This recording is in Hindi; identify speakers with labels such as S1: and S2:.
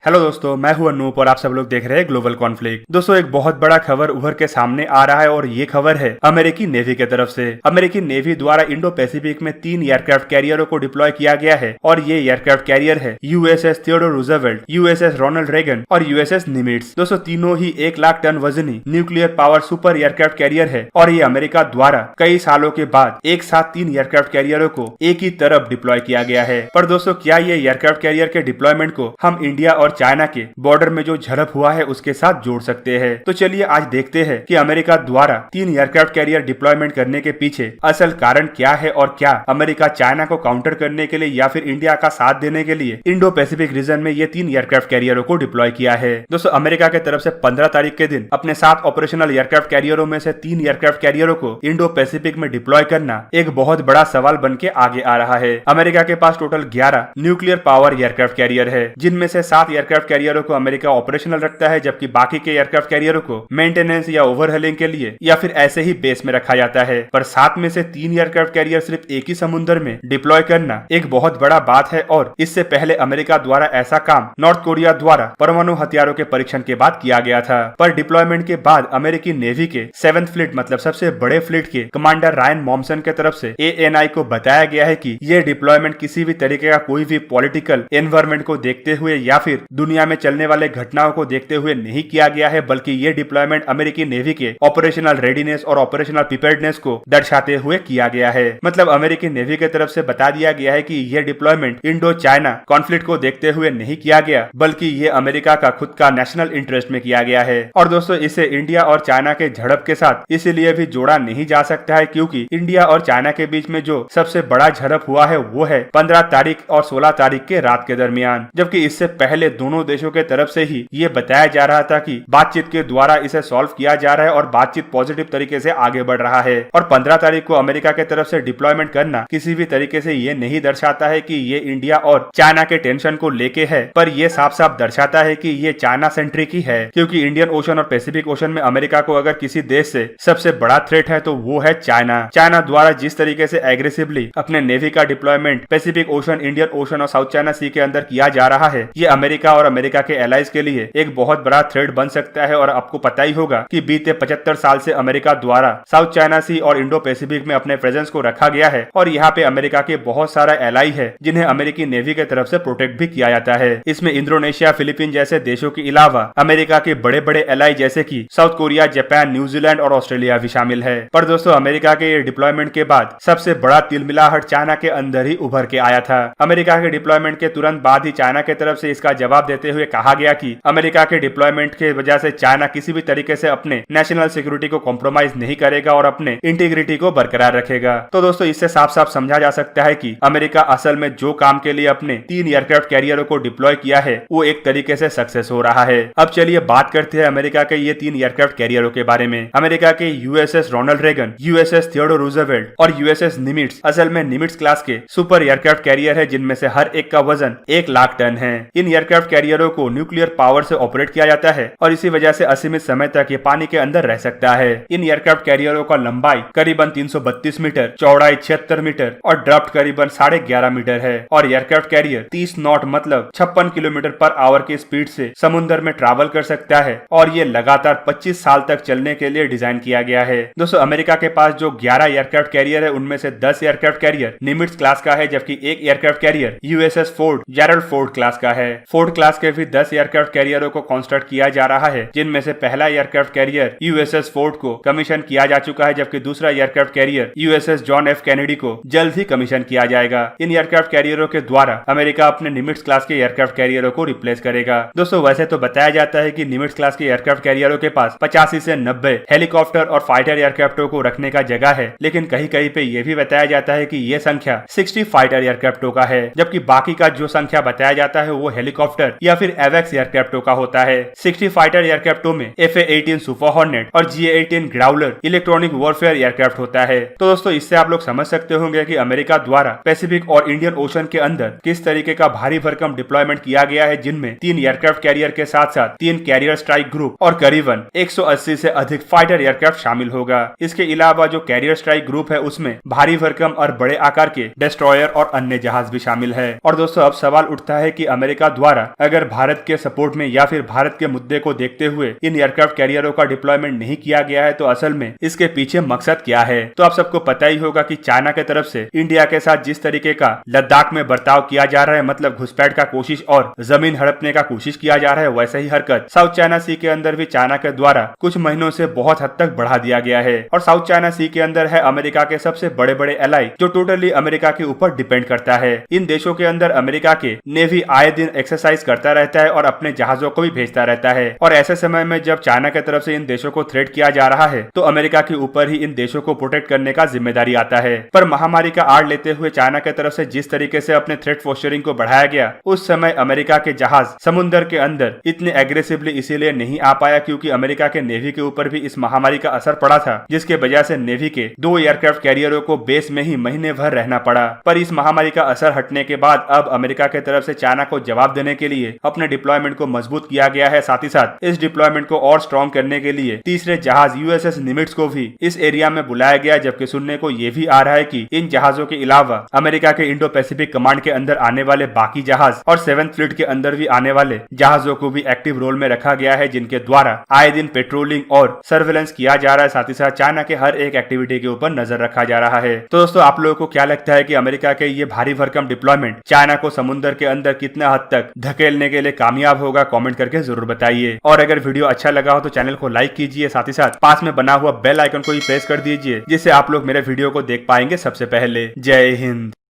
S1: हेलो दोस्तों, मैं हूं अनूप और आप सब लोग देख रहे हैं ग्लोबल कॉन्फ्लिक्ट। दोस्तों, एक बहुत बड़ा खबर उभर के सामने आ रहा है और ये खबर है अमेरिकी नेवी की तरफ से। अमेरिकी नेवी द्वारा इंडो पैसिफिक में 3 एयरक्राफ्ट कैरियरों को डिप्लॉय किया गया है और ये एयरक्राफ्ट कैरियर है USS Theodore Roosevelt, USS Ronald Reagan और यूएसएस निमिट्ज। दोस्तों, तीनों ही 1 लाख टन वजनी nuclear power super aircraft carrier है और ये अमेरिका द्वारा कई सालों के बाद एक साथ 3 एयरक्राफ्ट कैरियरों को एक ही तरफ डिप्लॉय किया गया है। पर दोस्तों, क्या ये एयरक्राफ्ट कैरियर के डिप्लॉयमेंट को हम इंडिया और चाइना के बॉर्डर में जो झड़प हुआ है उसके साथ जोड़ सकते हैं? तो चलिए आज देखते हैं कि अमेरिका द्वारा 3 एयरक्राफ्ट कैरियर डिप्लॉयमेंट करने के पीछे असल कारण क्या है और क्या अमेरिका चाइना को काउंटर करने के लिए या फिर इंडिया का साथ देने के लिए इंडो पैसिफिक रीजन में ये 3 एयरक्राफ्ट कैरियरों को डिप्लॉय किया है। दोस्तों, अमेरिका के तरफ से 15 तारीख के दिन अपने 7 ऑपरेशनल एयरक्राफ्ट कैरियरों में से 3 एयरक्राफ्ट कैरियरों को इंडो पैसिफिक में डिप्लॉय करना एक बहुत बड़ा सवाल बन के आगे आ रहा है। अमेरिका के पास total 11 nuclear power aircraft carrier है, जिनमें से 7 एयरक्राफ्ट कैरियरों को अमेरिका ऑपरेशनल रखता है, जबकि बाकी के एयरक्राफ्ट कैरियरों को मेंटेनेंस या ओवरहेलिंग के लिए या फिर ऐसे ही बेस में रखा जाता है। पर 7 में से 3 एयरक्राफ्ट कैरियर सिर्फ एक ही समुद्र में डिप्लॉय करना एक बहुत बड़ा बात है और इससे पहले अमेरिका द्वारा ऐसा काम नॉर्थ कोरिया द्वारा परमाणु हथियारों के परीक्षण के बाद किया गया था। पर डिप्लॉयमेंट के बाद अमेरिकी नेवी के 7th फ्लीट मतलब सबसे बड़े फ्लीट के कमांडर रायन मॉम्सन के तरफ से ANI को बताया गया है कि यह डिप्लॉयमेंट किसी भी तरीके का कोई भी पॉलिटिकल एनवायरमेंट को देखते हुए या फिर दुनिया में चलने वाले घटनाओं को देखते हुए नहीं किया गया है, बल्कि ये डिप्लॉयमेंट अमेरिकी नेवी के ऑपरेशनल रेडीनेस और ऑपरेशनल प्रिपेयर्डनेस को दर्शाते हुए किया गया है। मतलब अमेरिकी नेवी की तरफ से बता दिया गया है कि यह डिप्लॉयमेंट इंडो चाइना कॉन्फ्लिक्ट को देखते हुए नहीं किया गया, बल्कि ये अमेरिका का खुद का नेशनल इंटरेस्ट में किया गया है। और दोस्तों, इसे इंडिया और चाइना के झड़प के साथ इसीलिए भी जोड़ा नहीं जा सकता है क्योंकि इंडिया और चाइना के बीच में जो सबसे बड़ा झड़प हुआ है वो है 15 तारीख और 16 तारीख के रात के दरमियान, जबकि इससे पहले दोनों देशों के तरफ से ही ये बताया जा रहा था कि बातचीत के द्वारा इसे सॉल्व किया जा रहा है और बातचीत पॉजिटिव तरीके से आगे बढ़ रहा है। और 15 तारीख को अमेरिका के तरफ से डिप्लॉयमेंट करना किसी भी तरीके से ये नहीं दर्शाता है कि ये इंडिया और चाइना के टेंशन को लेके है, पर ये साफ साफ दर्शाता है कि ये चाइना सेंट्रिक ही है, क्योंकि इंडियन ओशन और पैसिफिक ओशन में अमेरिका को अगर किसी देश से सबसे बड़ा थ्रेट है तो वो है चाइना। चाइना द्वारा जिस तरीके से एग्रेसिवली अपने नेवी का deployment Pacific ocean, Indian ocean और साउथ चाइना सी के अंदर किया जा रहा है, ये अमेरिका और अमेरिका के एलाइज के लिए एक बहुत बड़ा थ्रेट बन सकता है। और आपको पता ही होगा कि बीते 75 साल से अमेरिका द्वारा साउथ चाइना सी और इंडो पैसिफिक में अपने प्रेजेंस को रखा गया है और यहाँ पे अमेरिका के बहुत सारा एलाई है जिन्हें अमेरिकी नेवी की तरफ से प्रोटेक्ट भी किया जाता है। इसमें इंडोनेशिया, फिलीपीन जैसे देशों के अलावा अमेरिका के बड़े बड़े एलाई जैसे की साउथ कोरिया, जापान, न्यूजीलैंड और ऑस्ट्रेलिया भी शामिल है। पर दोस्तों, अमेरिका के ये डिप्लॉयमेंट के बाद सबसे बड़ा तिलमिलाहट चाइना के अंदर ही उभर के आया था। अमेरिका के डिप्लॉयमेंट के तुरंत बाद ही चाइना की तरफ से इसका जवाब देते हुए कहा गया कि अमेरिका के डिप्लॉयमेंट के वजह से चाइना किसी भी तरीके से अपने नेशनल सिक्योरिटी को कॉम्प्रोमाइज नहीं करेगा और अपने इंटीग्रिटी को बरकरार रखेगा। तो दोस्तों, इससे साफ साफ समझा जा सकता है कि अमेरिका असल में जो काम के लिए अपने 3 एयरक्राफ्ट कैरियरों को डिप्लॉय किया है वो एक तरीके से सक्सेस हो रहा है। अब चलिए बात करते हैं अमेरिका के ये 3 एयरक्राफ्ट कैरियरों के बारे में। अमेरिका के USS Ronald Reagan, USS Theodore Roosevelt और यूएसएस निमिट्ज असल में निमिट्ज क्लास के सुपर एयरक्राफ्ट कैरियर है, जिनमें से हर एक का वजन 1 लाख टन है। इन एयरक्राफ्ट कैरियरों को न्यूक्लियर पावर से ऑपरेट किया जाता है और इसी वजह से असीमित समय तक ये पानी के अंदर रह सकता है। इन एयरक्राफ्ट कैरियरों का लंबाई करीबन 332 मीटर, चौड़ाई 76 मीटर और ड्राफ्ट करीबन 11.5 मीटर है। और एयरक्राफ्ट कैरियर 30 नॉट मतलब 56 किलोमीटर पर आवर की स्पीड से समुद्र में ट्रैवल कर सकता है और ये लगातार 25 साल तक चलने के लिए डिजाइन किया गया है। दोस्तों, अमेरिका के पास जो 11 एयरक्राफ्ट कैरियर है उनमें से 10 एयरक्राफ्ट कैरियर निमिट्ज क्लास का है, जबकि एक aircraft carrier USS Ford Gerald Ford class का है। फोर्ड क्लास के भी 10 एयरक्राफ्ट कैरियरों को कंस्ट्रक्ट किया जा रहा है, जिनमें से पहला एयरक्राफ्ट कैरियर यूएसएस फोर्ड को कमीशन किया जा चुका है, जबकि दूसरा aircraft carrier USS John F Kennedy को जल्द ही कमीशन किया जाएगा। इन एयरक्राफ्ट कैरियरों के द्वारा अमेरिका अपने निमिट्ज क्लास के एयरक्राफ्ट कैरियरों को रिप्लेस करेगा। दोस्तों, वैसे तो बताया जाता है कि निमिट्ज क्लास के एयरक्राफ्ट कैरियरों के पास 85 से 90 हेलीकॉप्टर और फाइटर एयरक्राफ्टों को रखने का जगह है, लेकिन कहीं कहीं पे यह भी बताया जाता है कि यह संख्या 60 फाइटर एयरक्राफ्टों का है, जबकि बाकी का जो संख्या बताया जाता है वो हेलीकॉप्टर या फिर एवेक्स एयरक्राफ्टों का होता है। 60 फाइटर एयरक्राफ्टों में FA-18 सुपर हॉर्नेट और GA-18 Growler electronic warfare aircraft होता है। तो दोस्तों, इससे आप लोग समझ सकते होंगे कि अमेरिका द्वारा पैसिफिक और इंडियन ओशन के अंदर किस तरीके का भारी भरकम डिप्लॉयमेंट किया गया है, जिनमें 3 एयरक्राफ्ट कैरियर के साथ साथ 3 कैरियर स्ट्राइक ग्रुप और करीबन 180 से अधिक फाइटर एयरक्राफ्ट शामिल होगा। इसके अलावा जो कैरियर स्ट्राइक ग्रुप है उसमें भारी भरकम और बड़े आकार के डिस्ट्रॉयर और अन्य जहाज भी शामिल है। और दोस्तों, अब सवाल उठता है कि अमेरिका द्वारा अगर भारत के सपोर्ट में या फिर भारत के मुद्दे को देखते हुए इन एयरक्राफ्ट कैरियरों का डिप्लॉयमेंट नहीं किया गया है तो असल में इसके पीछे मकसद क्या है। तो आप सबको पता ही होगा कि चाइना के तरफ से इंडिया के साथ जिस तरीके का लद्दाख में बर्ताव किया जा रहा है, मतलब घुसपैठ का कोशिश और जमीन हड़पने का कोशिश किया जा रहा है, वैसे ही हरकत साउथ चाइना सी के अंदर भी चाइना के द्वारा कुछ महीनों से बहुत हद तक बढ़ा दिया गया है। और साउथ चाइना सी के अंदर है अमेरिका के सबसे बड़े बड़े एलाई जो टोटली अमेरिका के ऊपर डिपेंड करता है। इन देशों के अंदर अमेरिका के नेवी आए दिन एक्सरसाइज करता रहता है और अपने जहाजों को भी भेजता रहता है। और ऐसे समय में जब चाइना की तरफ से इन देशों को थ्रेट किया जा रहा है तो अमेरिका के ऊपर ही इन देशों को प्रोटेक्ट करने का जिम्मेदारी आता है। पर महामारी का आड़ लेते हुए चाइना की तरफ से जिस तरीके से अपने थ्रेट पोस्चरिंग को बढ़ाया गया, उस समय अमेरिका के जहाज समुद्र के अंदर इतने एग्रेसिवली इसीलिए नहीं आ पाया क्योंकि अमेरिका के नेवी के ऊपर भी इस महामारी का असर पड़ा था, जिसके वजह से नेवी के 2 एयरक्राफ्ट कैरियरों को बेस में ही महीने भर रहना पड़ा। पर इस महामारी का असर हटने के बाद अब अमेरिका की तरफ से चाइना को जवाब देने के लिए अपने डिप्लॉयमेंट को मजबूत किया गया है। साथ ही साथ इस डिप्लॉयमेंट को और स्ट्रॉन्ग करने के लिए तीसरे जहाज यूएसएस निमिट्ज को भी इस एरिया में बुलाया गया, जबकि सुनने को यह भी आ रहा है कि इन जहाजों के अलावा अमेरिका के इंडो पैसिफिक कमांड के अंदर आने वाले बाकी जहाज और 7th फ्लीट के अंदर भी आने वाले जहाजों को भी एक्टिव रोल में रखा गया है, जिनके द्वारा आए दिन पेट्रोलिंग और सर्वेलेंस किया जा रहा है। साथ ही साथ चाइना के हर एक एक्टिविटी के ऊपर नजर रखा जा रहा है। तो दोस्तों, आप लोगों को क्या लगता है कि अमेरिका के ये भारी भरकम डिप्लॉयमेंट चाइना को समुद्र के अंदर कितना हद तक धकेलने के लिए कामयाब होगा? कमेंट करके जरूर बताइए। और अगर वीडियो अच्छा लगा हो तो चैनल को लाइक कीजिए, साथ ही साथ पास में बना हुआ बेल आइकन को भी प्रेस कर दीजिए, जिससे आप लोग मेरे वीडियो को देख पाएंगे सबसे पहले। जय हिंद।